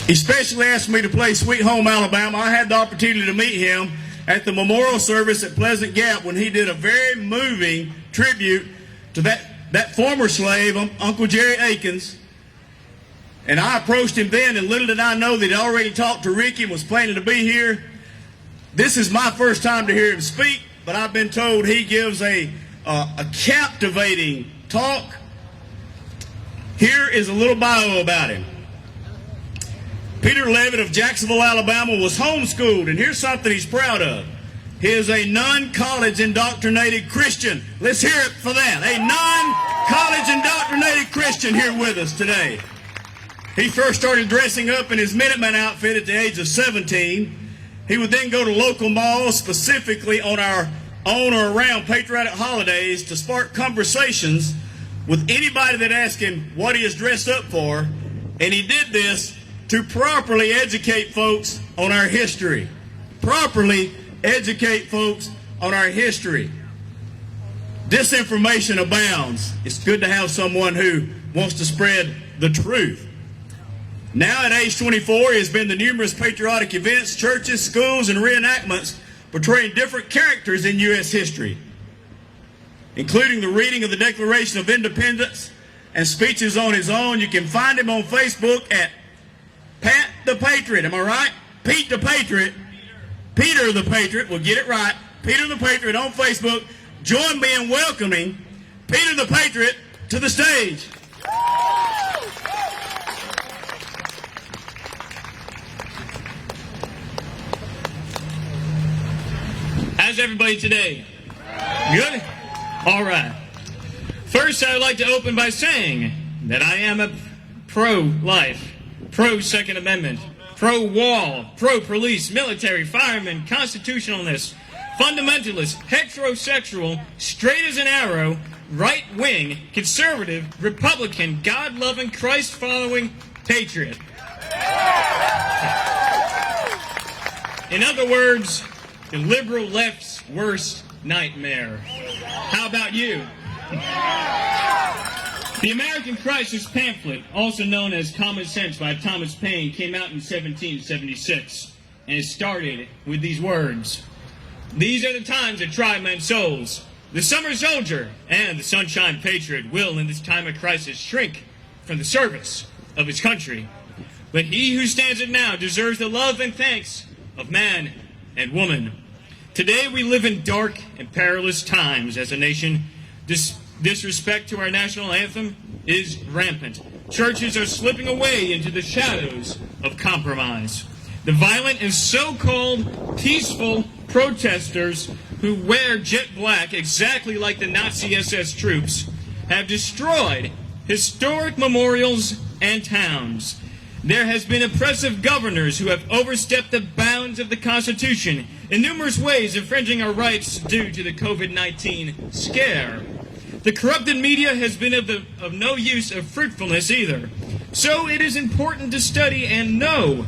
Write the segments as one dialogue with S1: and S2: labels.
S1: He specially asked me to play Sweet Home Alabama. I had the opportunity to meet him at the memorial service at Pleasant Gap when he did a very moving tribute to that former slave, Uncle Jerry Akins. And I approached him then, and little did I know that he'd already talked to Ricky and was planning to be here. This is my first time to hear him speak, but I've been told he gives a captivating talk. Here is a little bio about him. Peter Levitt of Jacksonville, Alabama was homeschooled, and here's something he's proud of. He is a non-college indoctrinated Christian. Let's hear it for that. A non-college indoctrinated Christian here with us today. He first started dressing up in his Minuteman outfit at the age of 17. He would then go to local malls, specifically on or around patriotic holidays, to spark conversations with anybody that asked him what he is dressed up for. And he did this to properly educate folks on our history. Properly educate folks on our history. Disinformation abounds. It's good to have someone who wants to spread the truth. Now at age 24, he has been to numerous patriotic events, churches, schools, and reenactments portraying different characters in U.S. history, including the reading of the Declaration of Independence and speeches on his own. You can find him on Facebook at Pat the Patriot. Am I right? Pete the Patriot. Peter the Patriot. We'll get it right. Peter the Patriot on Facebook. Join me in welcoming Peter the Patriot to the stage.
S2: How's everybody today? Good? All right. First, I would like to open by saying that I am a pro-life, pro-Second Amendment, pro-wall, pro-police, military, fireman, constitutionalist, fundamentalist, heterosexual, straight as an arrow, right-wing, conservative, Republican, God-loving, Christ-following patriot. In other words, the liberal left's worst nightmare. How about you? The American Crisis pamphlet, also known as Common Sense by Thomas Paine, came out in 1776, and it started with these words. These are the times that try men's souls. The summer soldier and the sunshine patriot will, in this time of crisis, shrink from the service of his country. But he who stands it now deserves the love and thanks of man and woman. Today we live in dark and perilous times as a nation. Disrespect to our national anthem is rampant. Churches are slipping away into the shadows of compromise. The violent and so-called peaceful protesters who wear jet black exactly like the Nazi SS troops have destroyed historic memorials and towns. There has been oppressive governors who have overstepped the bounds of the Constitution in numerous ways, infringing our rights due to the COVID-19 scare. The corrupted media has been of no use of fruitfulness either. So it is important to study and know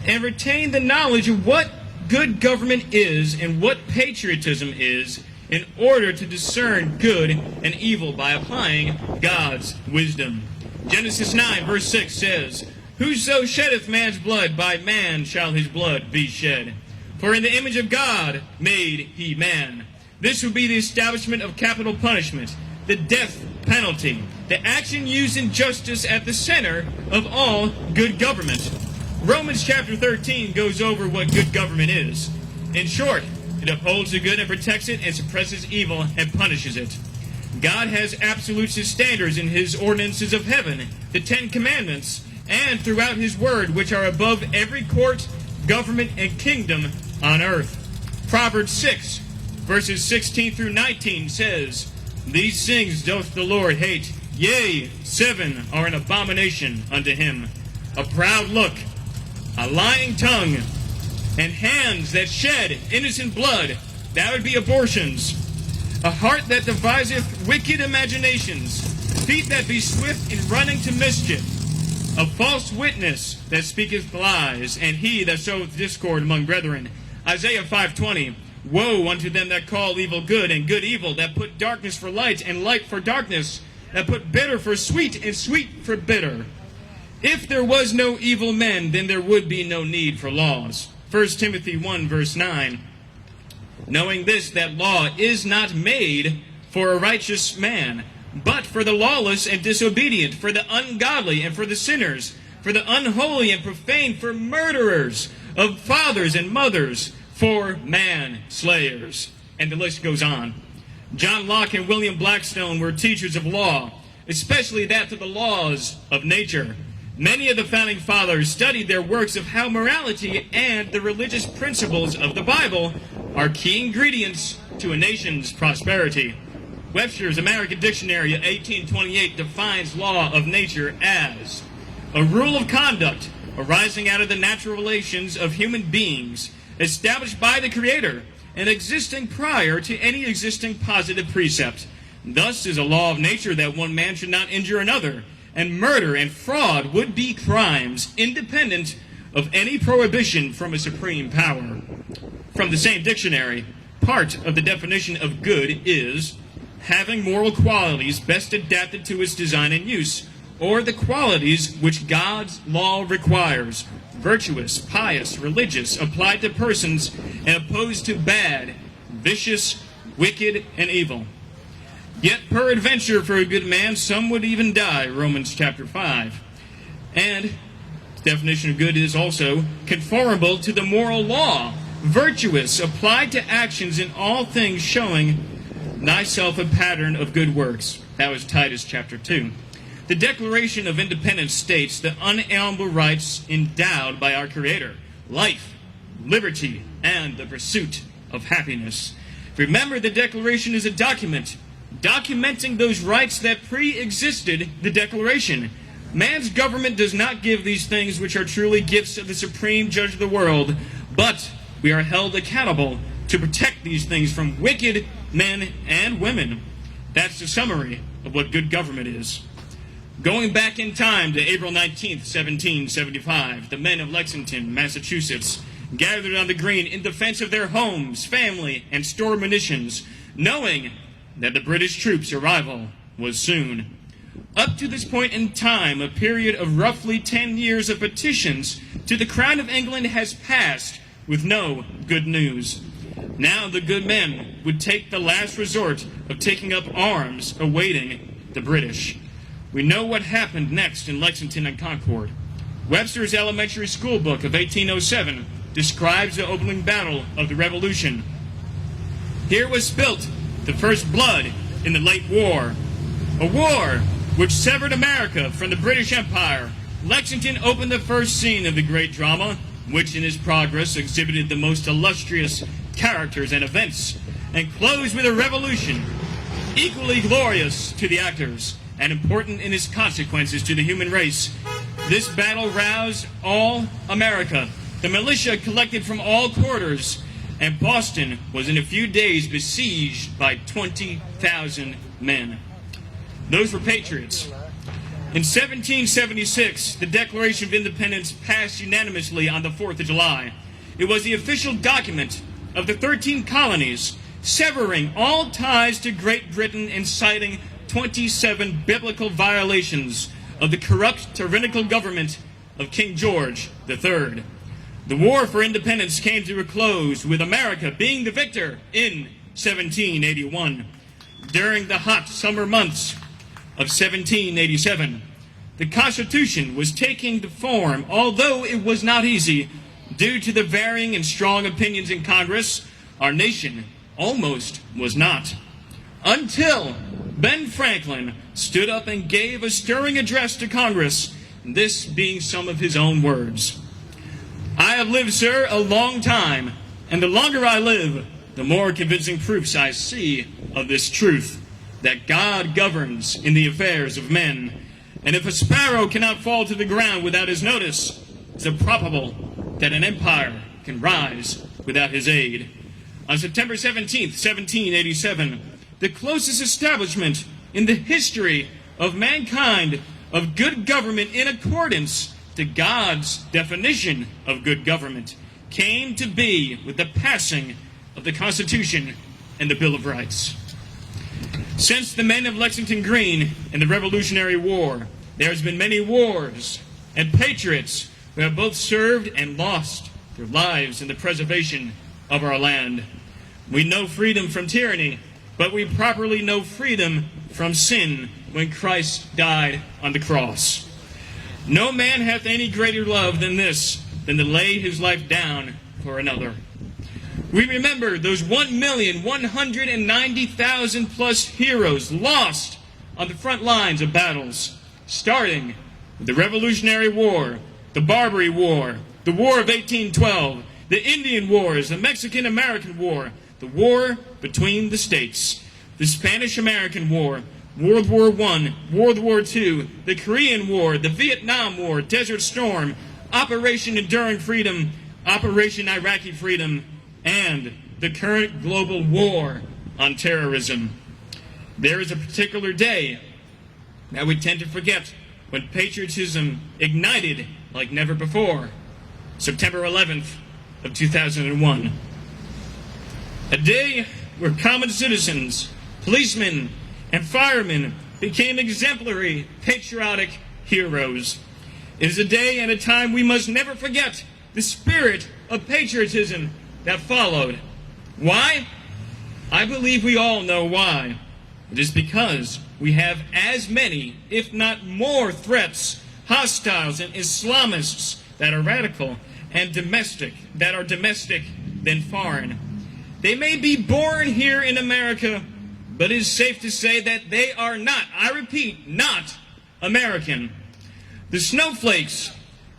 S2: and retain the knowledge of what good government is and what patriotism is in order to discern good and evil by applying God's wisdom. Genesis 9 verse 6 says, Whoso sheddeth man's blood, by man shall his blood be shed. For in the image of God made he man. This would be the establishment of capital punishment, the death penalty, the action used in justice at the center of all good government. Romans chapter 13 goes over what good government is. In short, it upholds the good and protects it and suppresses evil and punishes it. God has absolute standards in his ordinances of heaven, the 10 Commandments, and throughout his word, which are above every court, government, and kingdom on earth. Proverbs 6, verses 16 through 19 says, These things doth the Lord hate, yea, 7 are an abomination unto him. A proud look, a lying tongue, and hands that shed innocent blood, that would be abortions. A heart that deviseth wicked imaginations, feet that be swift in running to mischief, a false witness that speaketh lies, and he that soweth discord among brethren. Isaiah 5:20, Woe unto them that call evil good, and good evil, that put darkness for light, and light for darkness, that put bitter for sweet, and sweet for bitter. If there was no evil men, then there would be no need for laws. 1 Timothy 1, verse 9. Knowing this, that law is not made for a righteous man, but for the lawless and disobedient, for the ungodly and for the sinners, for the unholy and profane, for murderers of fathers and mothers, for manslayers. And the list goes on. John Locke and William Blackstone were teachers of law, especially that of the laws of nature. Many of the founding fathers studied their works of how morality and the religious principles of the Bible are key ingredients to a nation's prosperity. Webster's American Dictionary of 1828 defines law of nature as a rule of conduct arising out of the natural relations of human beings, established by the Creator and existing prior to any existing positive precept. Thus is a law of nature that one man should not injure another, and murder and fraud would be crimes independent of any prohibition from a supreme power. From the same dictionary, part of the definition of good is having moral qualities best adapted to its design and use, or the qualities which God's law requires, virtuous, pious, religious, applied to persons, and opposed to bad, vicious, wicked, and evil. Yet peradventure for a good man some would even die, Romans chapter 5. And the definition of good is also conformable to the moral law, virtuous, applied to actions in all things, showing thyself a pattern of good works. That was Titus chapter 2. The Declaration of Independence states the unalienable rights endowed by our Creator: life, liberty, and the pursuit of happiness. Remember, the Declaration is a document documenting those rights that pre-existed the Declaration. Man's government does not give these things which are truly gifts of the supreme judge of the world, but we are held accountable to protect these things from wicked men and women. That's the summary of what good government is. Going back in time to April 19th, 1775, the men of Lexington, Massachusetts, gathered on the green in defense of their homes, family, and stored munitions, knowing that the British troops' arrival was soon. Up to this point in time, a period of roughly 10 years of petitions to the Crown of England has passed with no good news. Now the good men would take the last resort of taking up arms, awaiting the British. We know what happened next in Lexington and Concord. Webster's elementary school book of 1807 describes the opening battle of the Revolution. Here was spilt the first blood in the late war, a war which severed America from the British Empire. Lexington opened the first scene of the great drama, which in its progress exhibited the most illustrious characters and events, and closed with a revolution equally glorious to the actors and important in its consequences to the human race. This battle roused all America. The militia collected from all quarters, and Boston was in a few days besieged by 20,000 men. Those were patriots. In 1776, the Declaration of Independence passed unanimously on the 4th of July. It was the official document of the 13 colonies, severing all ties to Great Britain and citing 27 biblical violations of the corrupt, tyrannical government of King George III. The war for independence came to a close, with America being the victor in 1781. During the hot summer months of 1787, the Constitution was taking the form, although it was not easy. Due to the varying and strong opinions in Congress, our nation almost was not. Until Ben Franklin stood up and gave a stirring address to Congress, this being some of his own words. I have lived, sir, a long time, and the longer I live, the more convincing proofs I see of this truth, that God governs in the affairs of men. And if a sparrow cannot fall to the ground without his notice, it's improbable that an empire can rise without his aid. On September 17th, 1787, the closest establishment in the history of mankind of good government in accordance to God's definition of good government came to be with the passing of the Constitution and the Bill of Rights. Since the men of Lexington Green and the Revolutionary War, there has been many wars and patriots who have both served and lost their lives in the preservation of our land. We know freedom from tyranny, but we properly know freedom from sin when Christ died on the cross. No man hath any greater love than this, than to lay his life down for another. We remember those 1,190,000 plus heroes lost on the front lines of battles, starting with the Revolutionary War, the Barbary War, the War of 1812, the Indian Wars, the Mexican-American War, the War between the states, the Spanish-American War, World War I, World War II, the Korean War, the Vietnam War, Desert Storm, Operation Enduring Freedom, Operation Iraqi Freedom, and the current global war on terrorism. There is a particular day that we tend to forget when patriotism ignited like never before, September 11th of 2001. A day where common citizens, policemen, and firemen became exemplary, patriotic heroes. It is a day and a time we must never forget the spirit of patriotism that followed. Why? I believe we all know why. It is because we have as many, if not more, threats, hostiles, and Islamists that are radical and domestic than foreign. They may be born here in America, but it is safe to say that they are not, I repeat, not American. The snowflakes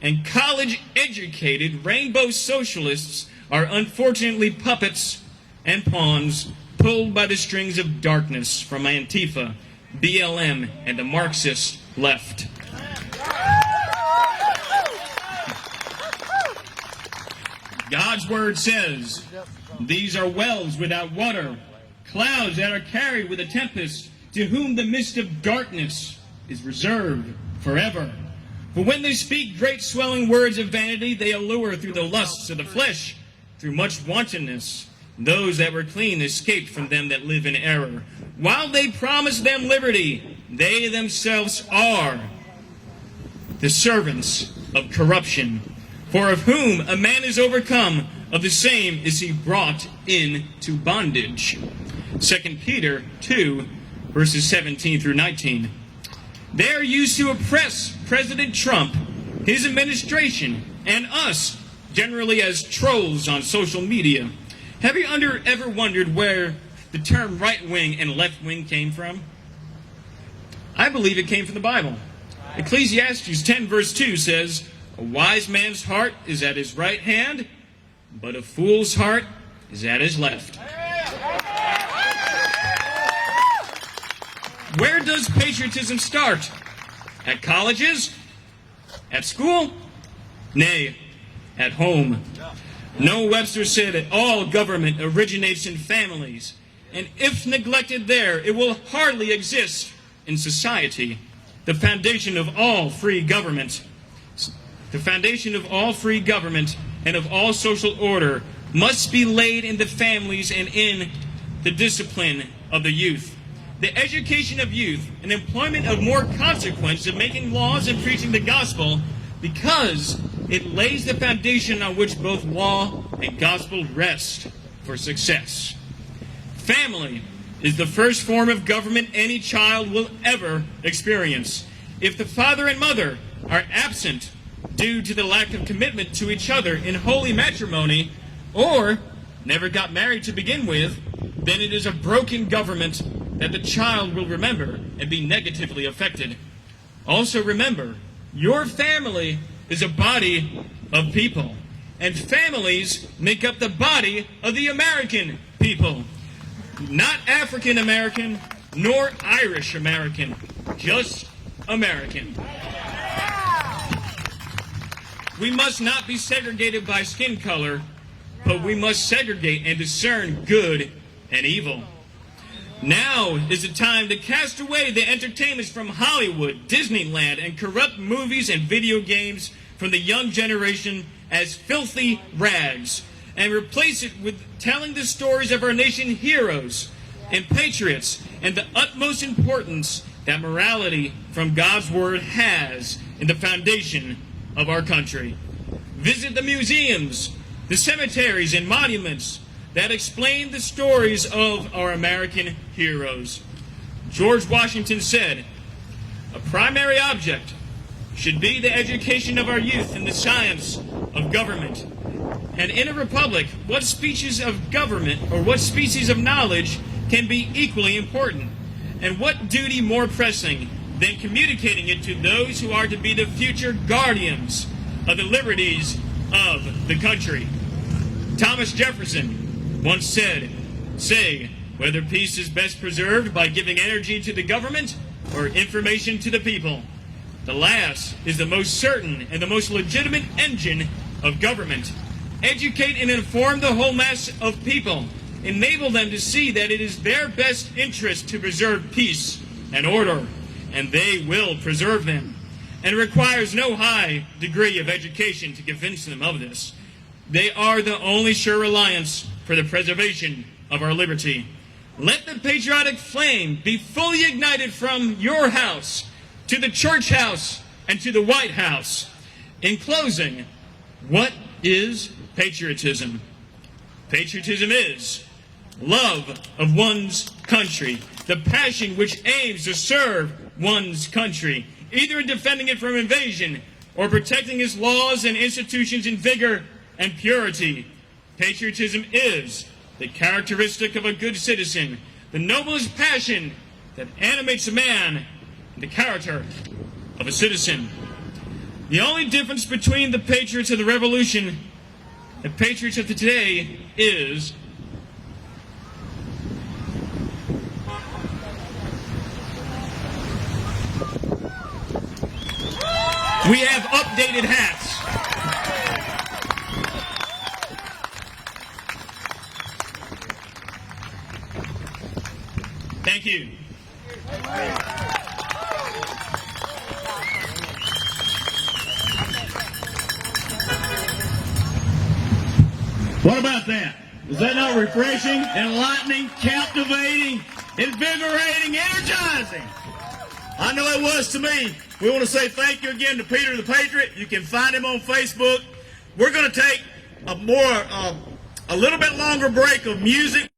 S2: and college-educated rainbow socialists are unfortunately puppets and pawns pulled by the strings of darkness from Antifa, BLM, and the Marxist left. God's word says, "These are wells without water, clouds that are carried with a tempest, to whom the mist of darkness is reserved forever. For when they speak great swelling words of vanity, they allure through the lusts of the flesh, through much wantonness. Those that were clean escaped from them that live in error. While they promise them liberty, they themselves are the servants of corruption. For of whom a man is overcome, of the same is he brought into bondage." 2 Peter 2, verses 17 through 19. They are used to oppress President Trump, his administration, and us, generally as trolls on social media. Have you ever wondered where the term right-wing and left-wing came from? I believe it came from the Bible. Ecclesiastes 10, verse 2 says, "A wise man's heart is at his right hand, but a fool's heart is at his left." Where does patriotism start? At colleges? At school? Nay, at home. Noah Webster said that all government originates in families, and if neglected there, it will hardly exist in society. The foundation of all free government, and of all social order must be laid in the families and in the discipline of the youth. The education of youth and employment of more consequence of making laws and preaching the gospel, because it lays the foundation on which both law and gospel rest for success. Family is the first form of government any child will ever experience. If the father and mother are absent due to the lack of commitment to each other in holy matrimony, or never got married to begin with, then it is a broken government that the child will remember and be negatively affected. Also remember, your family is a body of people, and families make up the body of the American people. Not African American, nor Irish American, just American. We must not be segregated by skin color, but we must segregate and discern good and evil. Now is the time to cast away the entertainments from Hollywood, Disneyland, and corrupt movies and video games from the young generation as filthy rags, and replace it with telling the stories of our nation heroes and patriots, and the utmost importance that morality from God's Word has in the foundation of our country. Visit the museums, the cemeteries, and monuments that explain the stories of our American heroes. George Washington said, "A primary object should be the education of our youth in the science of government. And in a republic, what species of government or what species of knowledge can be equally important? And what duty more pressing than communicating it to those who are to be the future guardians of the liberties of the country?" Thomas Jefferson once said, "Say whether peace is best preserved by giving energy to the government or information to the people. The last is the most certain and the most legitimate engine of government. Educate and inform the whole mass of people. Enable them to see that it is their best interest to preserve peace and order, and they will preserve them. And it requires no high degree of education to convince them of this. They are the only sure reliance for the preservation of our liberty. Let the patriotic flame be fully ignited from your house to the church house and to the White House." In closing, what is patriotism? Patriotism is love of one's country, the passion which aims to serve one's country, either in defending it from invasion or protecting its laws and institutions in vigor and purity. Patriotism is the characteristic of a good citizen, the noblest passion that animates a man, and the character of a citizen. The only difference between the patriots of the Revolution and patriots of today is we have updated hats. Thank you.
S1: What about that? Is that not refreshing, enlightening, captivating, invigorating, energizing? I know it was to me. We want to say thank you again to Peter the Patriot. You can find him on Facebook. We're going to take a little bit longer break of music.